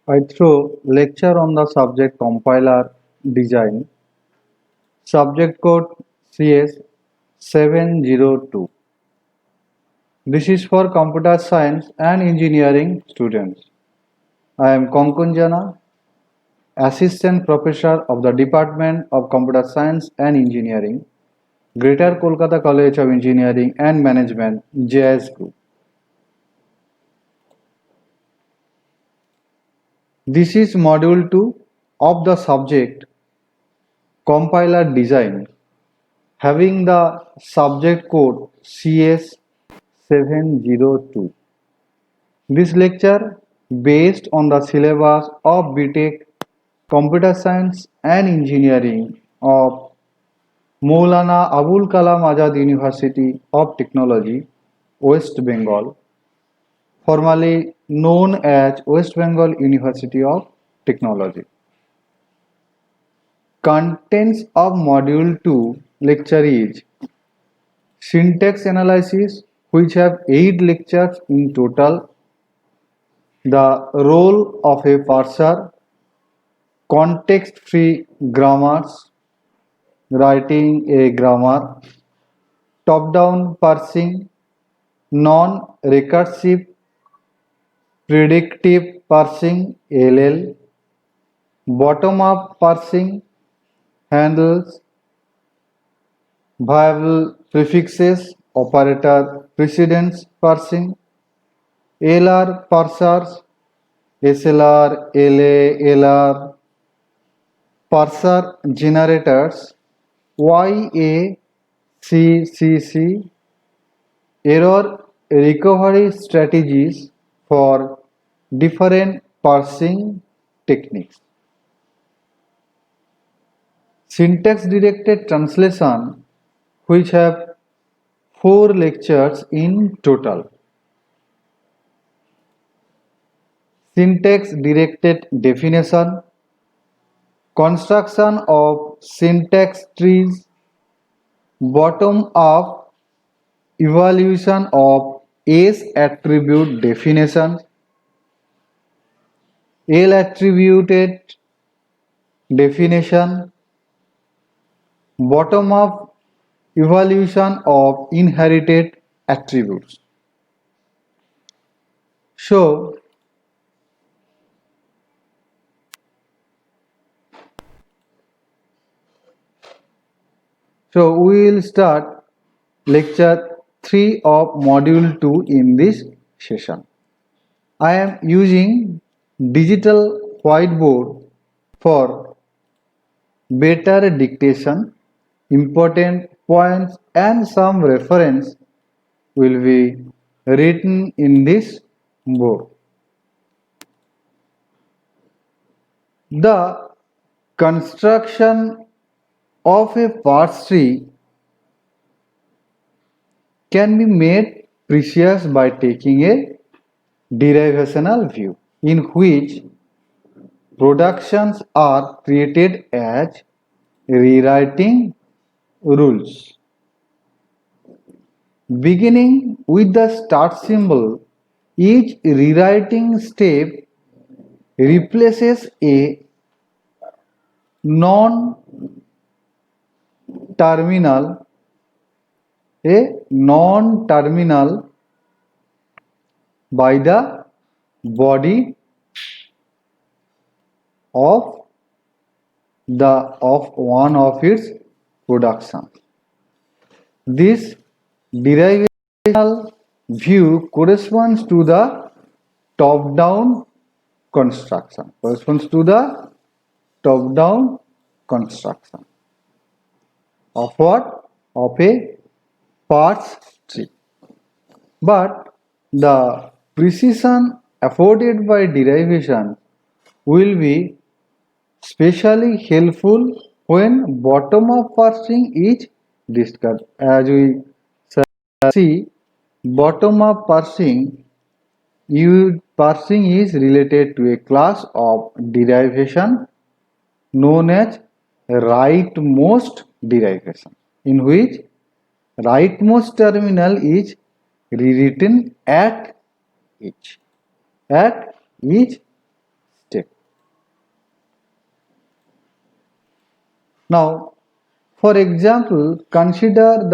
I throw lecture on the subject compiler design, subject code CS702. This is for computer science and engineering students. I am Konkunjana, Assistant Professor of the Department of Computer Science and Engineering, Greater Kolkata College of Engineering and Management, JS Group. This is Module 2 of the subject Compiler Design, having the subject code CS702. This lecture based on the syllabus of BTech Computer Science and Engineering of Maulana Abul Kalam Azad University of Technology, West Bengal, formerly known as West Bengal University of Technology. Contents of Module 2 lecture is syntax analysis, which have 8 lectures in total, the role of a parser, context-free grammars, writing a grammar, top-down parsing, non-recursive predictive parsing (LL), bottom-up parsing, handles, variable prefixes, operator precedence parsing, LR parsers, SLR, LA, LR, parser generators, YACCC, error recovery strategies for different parsing techniques. Syntax directed translation, which have 4 lectures in total. Syntax directed definition, construction of syntax trees, bottom up evaluation of S attribute definition, L attributed definition, bottom up evaluation of inherited attributes. So we will start lecture 3 of module 2 in this session. I am using digital whiteboard for better dictation. Important points and some reference will be written in this board. The construction of a parse tree can be made precise by taking a derivational view, in which productions are created as rewriting rules. Beginning with the start symbol, each rewriting step replaces a non-terminal by the body of one of its production. This derivational view corresponds to the top-down construction. Of what? Of a parse tree. But the precision afforded by derivation will be especially helpful when bottom-up parsing is discussed. As we see, bottom-up parsing is related to a class of derivation known as rightmost derivation, in which rightmost terminal is rewritten at each step. Now, for example, consider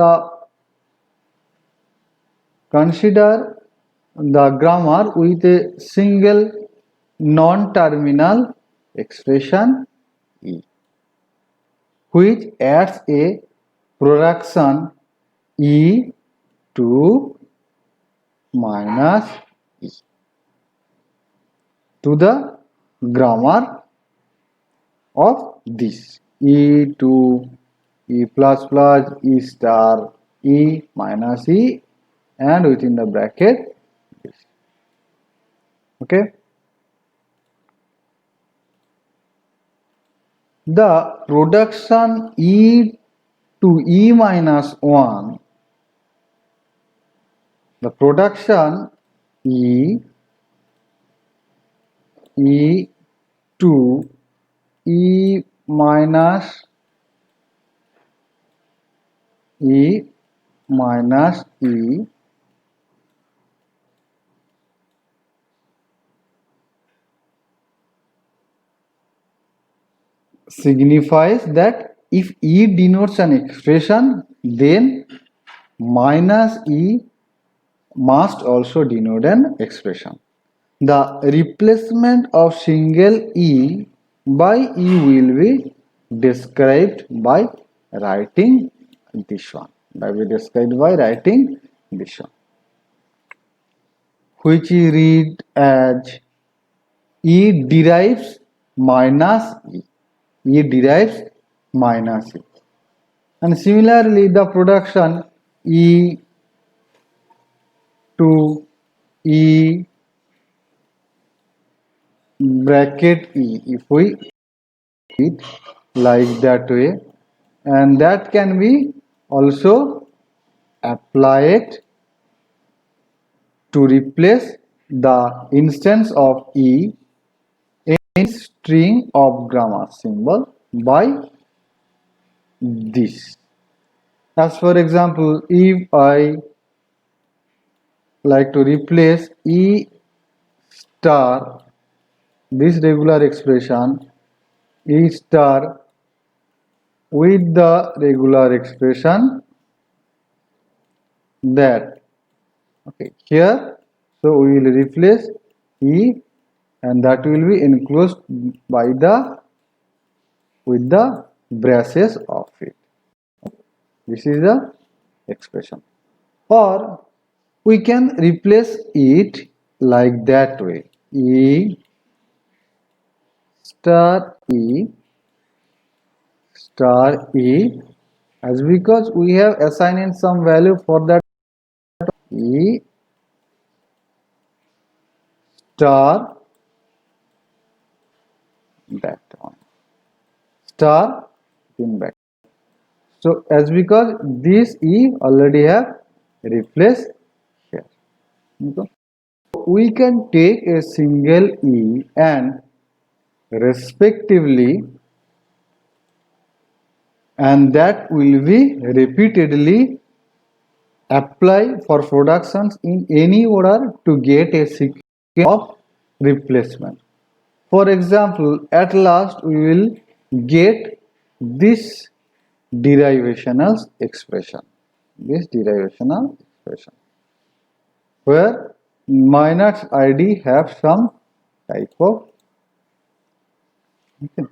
the grammar with a single non-terminal expression E, which adds a production E to minus E to the grammar of this E to E plus plus E star E minus E and within the bracket this. Okay. The production E to E minus 1, the production E to E minus E signifies that if E denotes an expression, then minus E must also denote an expression. The replacement of single E by E will be described by writing this one. Which is read as E derives minus E. E derives minus E. And similarly, the production E to E bracket E, if we it like that way, and that can be also applied to replace the instance of E in string of grammar symbol by this. As for example, if I like to replace E star, this regular expression E star with the regular expression that, okay, here, so we will replace E and that will be enclosed by the with the braces of it. This is the expression. Or we can replace it like that way. E star E star E, as because we have assigned some value for that E star, that one star in back. So as because this E already have replaced here. Okay. We can take a single E and respectively, and that will be repeatedly apply for productions in any order to get a sequence of replacement. For example, at last we will get this derivational expression, where minus id have some type of, okay,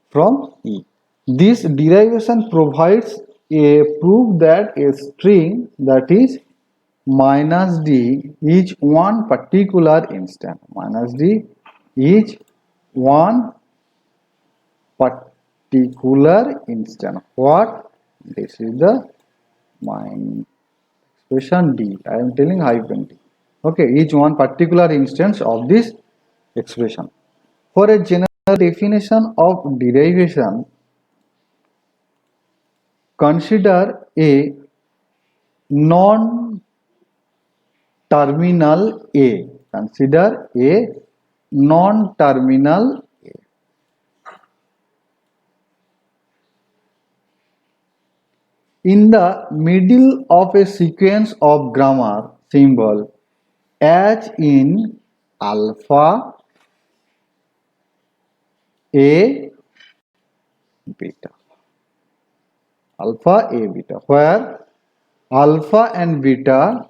from E. This derivation provides a proof that a string, that is minus d, is one particular instant. Minus d is one particular instant. What? This is the my expression d. I am telling hyphen d. Okay, each one particular instance of this expression. For a general definition of derivation, consider a non-terminal A. Consider a non-terminal A. In the middle of a sequence of grammar symbol, as in alpha, A, beta. Alpha A beta, where alpha and beta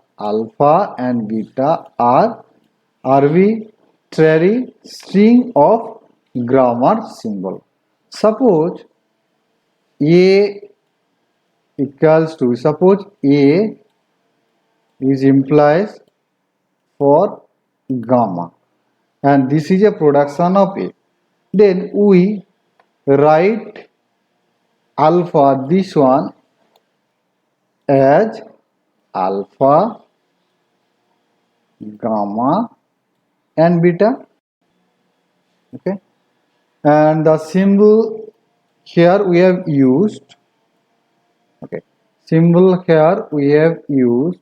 are arbitrary string of grammar symbol. Suppose A suppose A is implies for gamma and this is a production of A. Then we write alpha, this one, as alpha, gamma and beta. Okay, and the symbol here we have used, okay, symbol here we have used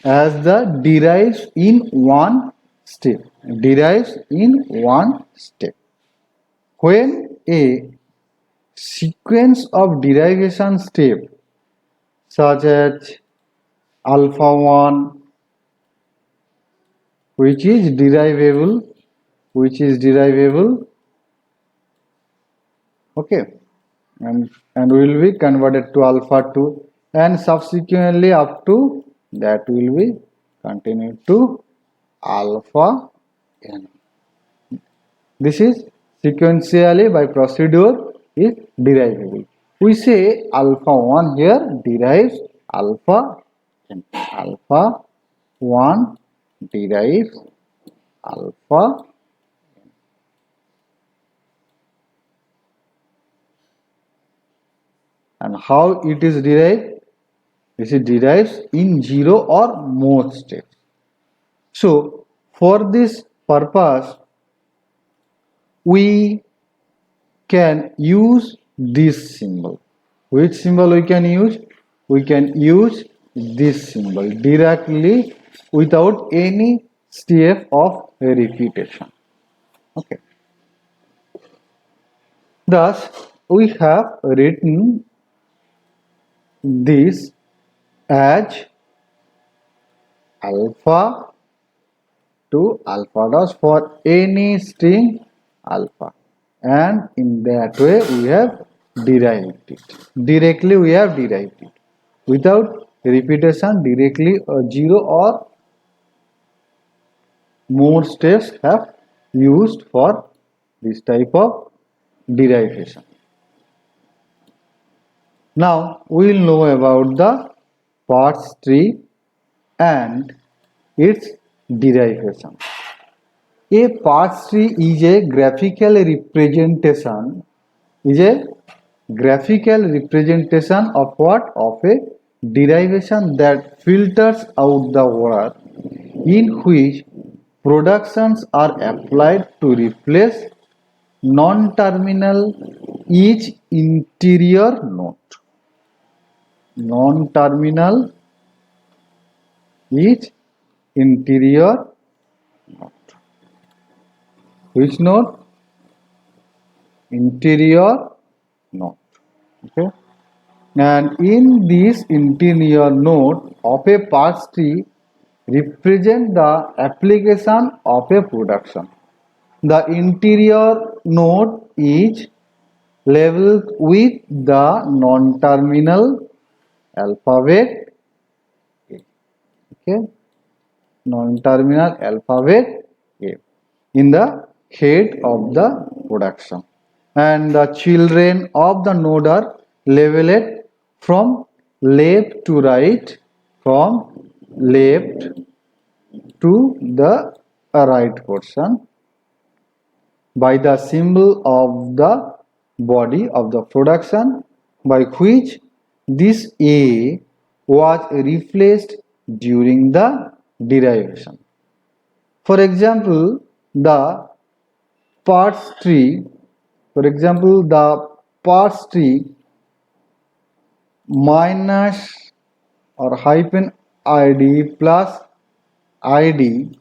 as the derives in one step. When a sequence of derivation step such as alpha 1 which is derivable, okay, and will be converted to alpha 2 and subsequently up to that will be continued to alpha n. This is sequentially by procedure is derivable. We say alpha 1 here derives alpha n. Alpha 1 derives alpha n. And how it is derived? This is derives in 0 or more steps. So for this purpose we can use this symbol. Which symbol we can use? We can use this symbol directly without any step of repetition. Okay. Thus, we have written this as alpha to alpha dash for any string alpha, and in that way we have derived it. Directly we have derived it without repetition, directly 0 or more steps have used for this type of derivation. Now we will know about the parts tree and its derivation. A parts tree is a graphical representation of what? Of a derivation that filters out the order in which productions are applied to replace non-terminal each interior node. Non-terminal each interior node. Which node? Interior node. Okay. And in this interior node of a parts tree represent the application of a production. The interior node is labeled with the non-terminal alphabet A. Okay. Non-terminal alphabet A in the head of the production, and the children of the node are labeled from left to right, from left to the right portion by the symbol of the body of the production by which this A was replaced during the derivation. For example, the parts tree minus or hyphen id plus id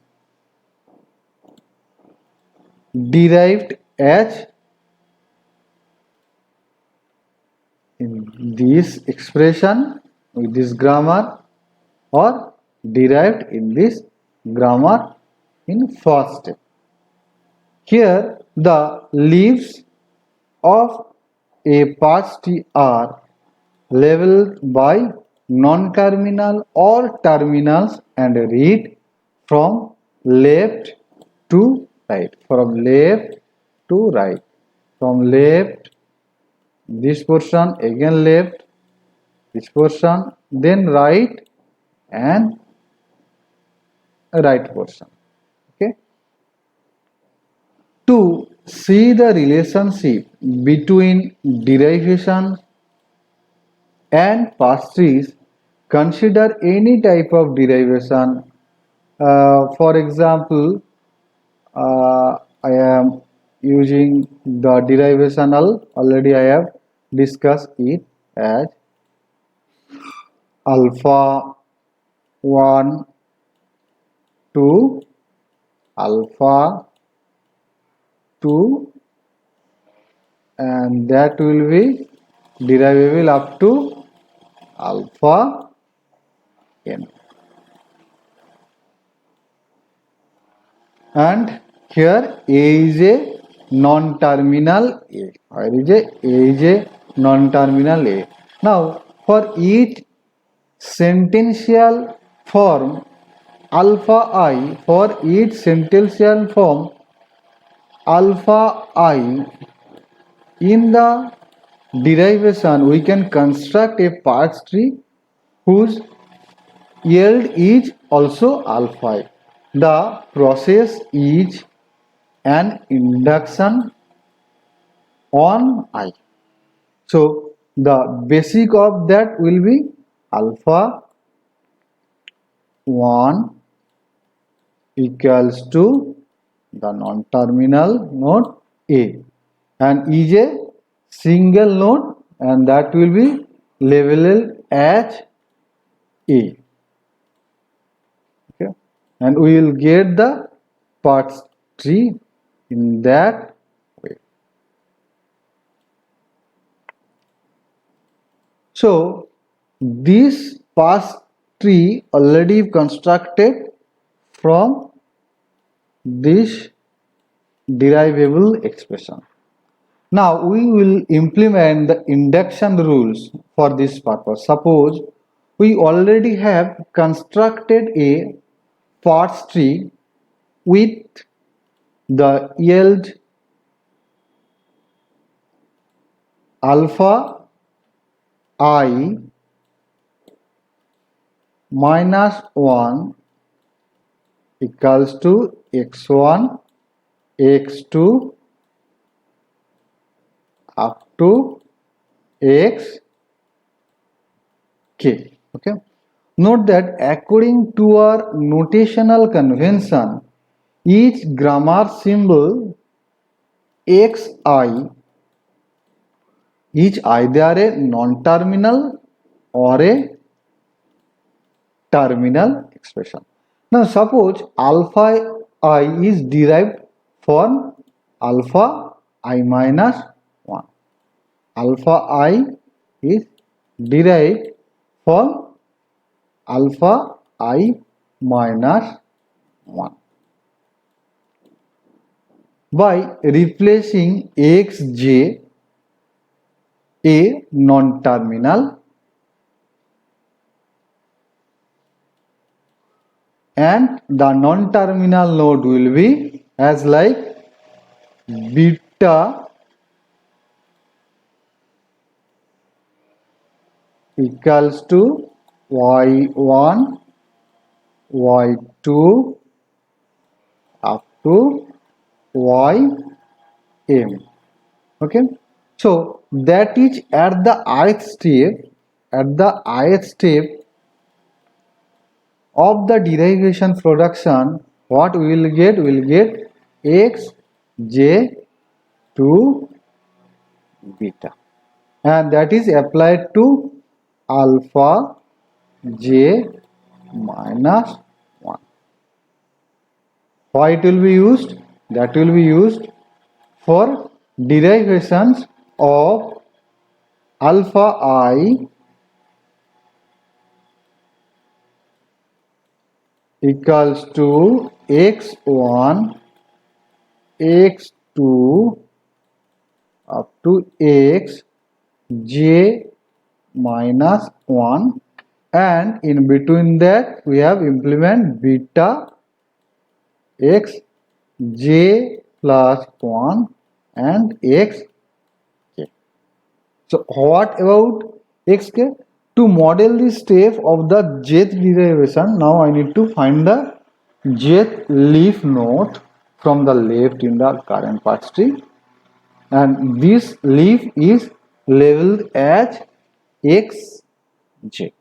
derived as in this expression with this grammar or derived in this grammar in first step. Here the leaves of a path tree are labeled by non-terminal or terminals and read from left to right. From left to right. From left, this portion, again left, this portion, then right and right portion. Okay. To see the relationship between derivation and past trees, consider any type of derivation. For example, I am using the derivational, already I have discussed it as alpha 1 to alpha 2, and that will be derivable up to alpha n. And here A is a non-terminal A. Where is A non-terminal A. Now for each sentential form alpha I, for each sentential form alpha I, in the derivation we can construct a parts tree whose yield is also alpha I. The process is an induction on I. So the basic of that will be alpha 1 equals to the non-terminal node A, and is a single node, and that will be labeled as A. Okay, and we will get the parts tree in that way. So this parts tree already constructed from this derivable expression. Now we will implement the induction rules for this purpose. Suppose we already have constructed a parts tree with the yield alpha I minus 1 equals to x1, x2 up to x k. Okay. Note that according to our notational convention, each grammar symbol xi is either a non-terminal or a terminal expression. Now suppose alpha I is derived from alpha I minus 1. Alpha I is derived from alpha I minus 1. By replacing xj a non-terminal and the non-terminal node will be as like beta equals to y1, y2 up to ym. Okay, so that is at the ith step. At the ith step of the derivation production, what we will get? We will get x j to beta, and that is applied to alpha j minus 1. Why it will be used? That will be used for derivations of alpha I equals to x1 x2 up to x j minus 1, and in between that we have implement beta x j plus 1 and x k. So what about x k? To model the step of the jth derivation, now I need to find the jth leaf node from the left in the current path tree, and this leaf is labeled as xj.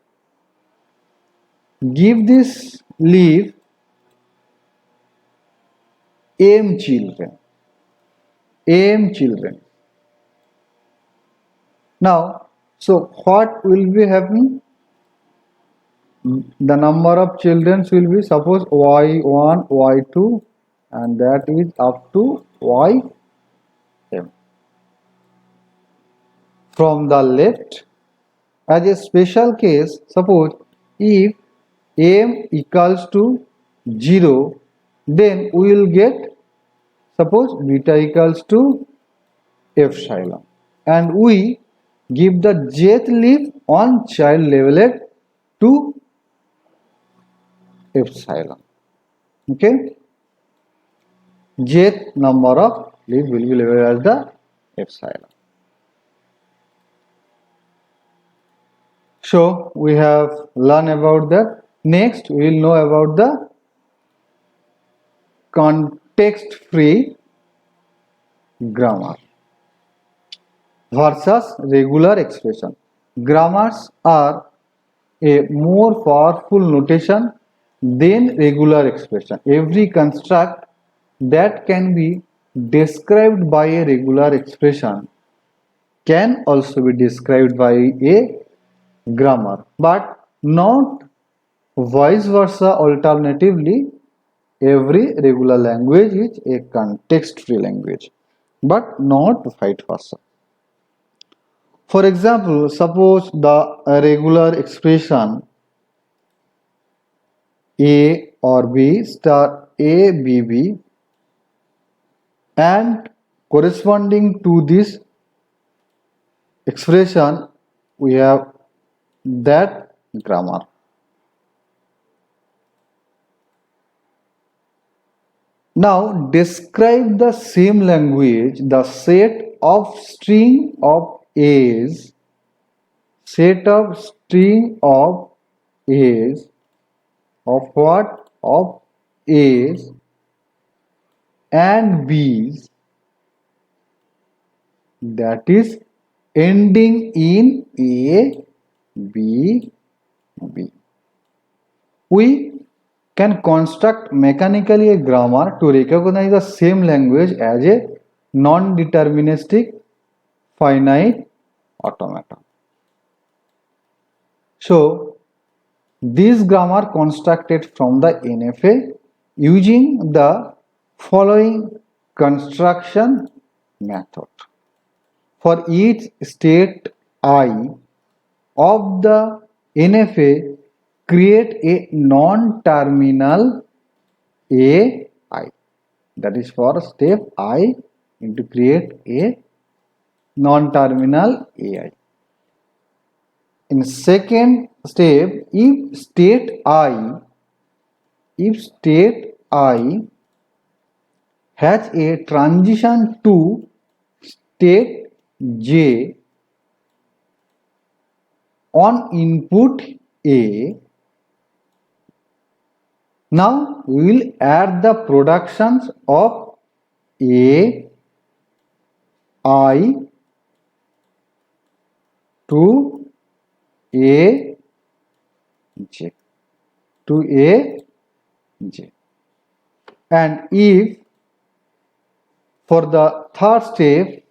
Give this leaf m children. Now, so what will be happening? The number of children will be, suppose y1, y2, and that is up to ym. From the left, as a special case, suppose if m equals to 0, then we will get, suppose beta equals to epsilon, and we give the jth leaf on child labeled to epsilon. Okay, jth number of leaf will be labeled as the epsilon. So we have learned about that. Next we will know about the context free grammar versus regular expression. Grammars are a more powerful notation than regular expression. Every construct that can be described by a regular expression can also be described by a grammar, but not vice versa. Alternatively, every regular language is a context-free language, but not vice versa. For example, suppose the regular expression A or B star A B B, and corresponding to this expression we have that grammar. Now describe the same language, the set of string of A's, of what? Of A's and B's, that is ending in A, B, B. We can construct mechanically a grammar to recognize the same language as a non-deterministic finite automata. So, this grammar constructed from the NFA using the following construction method. For each state I of the NFA, create a non-terminal AI. That is for step I into create a non-terminal AI. In second step, if state I has a transition to state J on input A, now we will add the productions of A, I to A, J, and if for the third step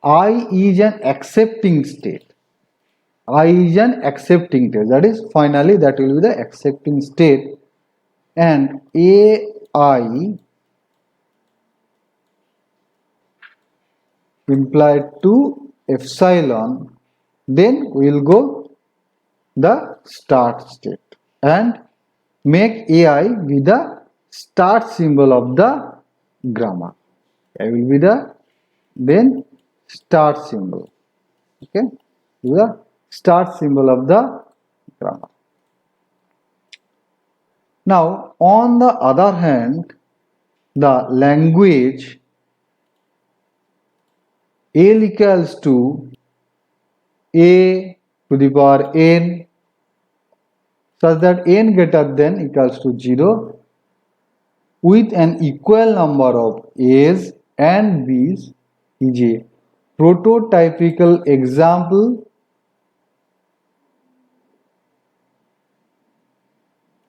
I is an accepting state, that is finally that will be the accepting state, and AI implied to epsilon, then we will go the start state and make AI be the start symbol of the grammar. I will be the then start symbol. Okay, the start symbol of the grammar. Now, on the other hand, the language L equals to A to the power n such that n greater than equals to 0 with an equal number of A's and B's is a prototypical example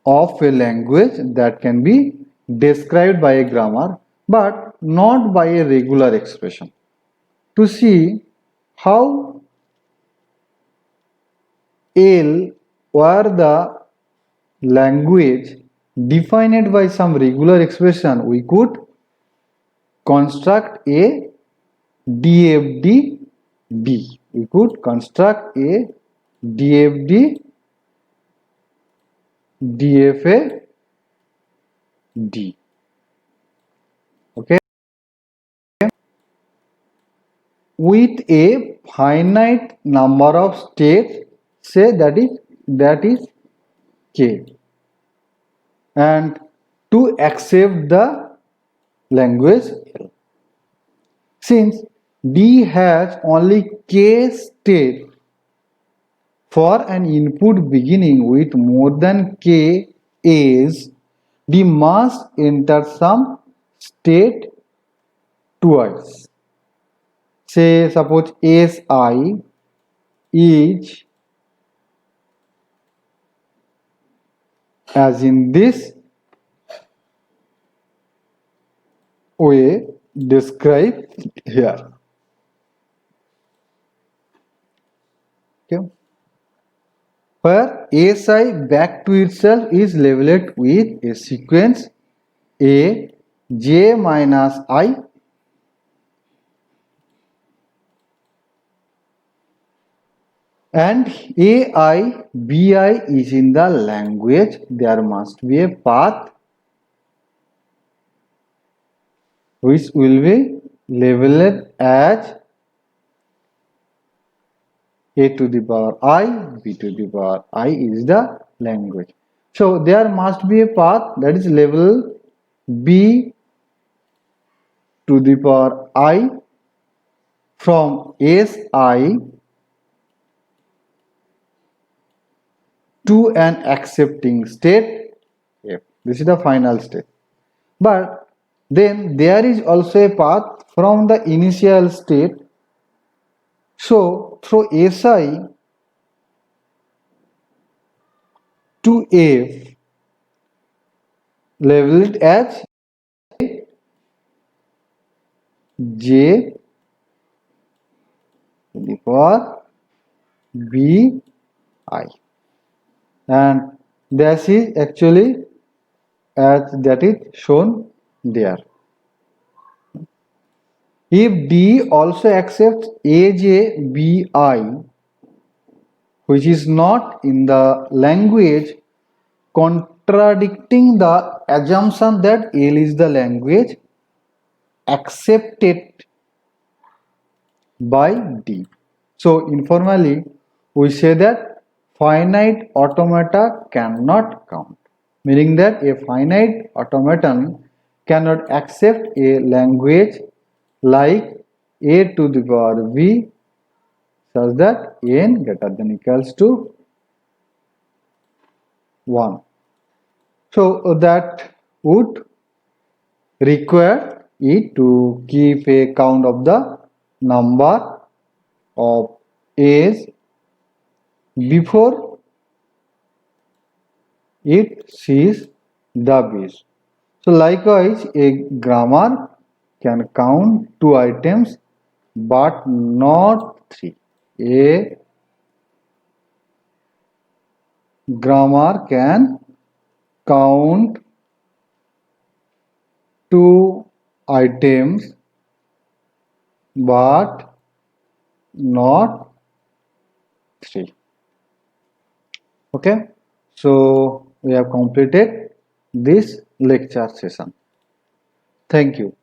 of a language that can be described by a grammar but not by a regular expression. To see how L were the language defined by some regular expression, we could construct a DFD B. We could construct a DFD DFA D. Okay, with a finite number of states, say that is K, and to accept the language L. Since D has only K state for an input beginning with more than K A's, D must enter some state twice. Say suppose Si is as in this way described here. Okay. Where Si back to itself is labeled with a sequence A j minus I and AI BI is in the language. There must be a path which will be labeled as A to the power I, B to the power I is the language. So there must be a path that is labeled B to the power I from Si to an accepting state F. This is the final state. But then there is also a path from the initial state. So through Si to F labeled as J to the power B I, and this is actually as that is shown there. If D also accepts AJBI, which is not in the language, contradicting the assumption that L is the language accepted by D. So informally, we say that finite automata cannot count, meaning that a finite automaton cannot accept a language like A to the power V such that n greater than equals to 1. So that would require it to keep a count of the number of A's before it sees the B's. So likewise, a grammar can count 2 items but not 3. A grammar can count 2 items but not 3. Okay, so we have completed this lecture session. Thank you.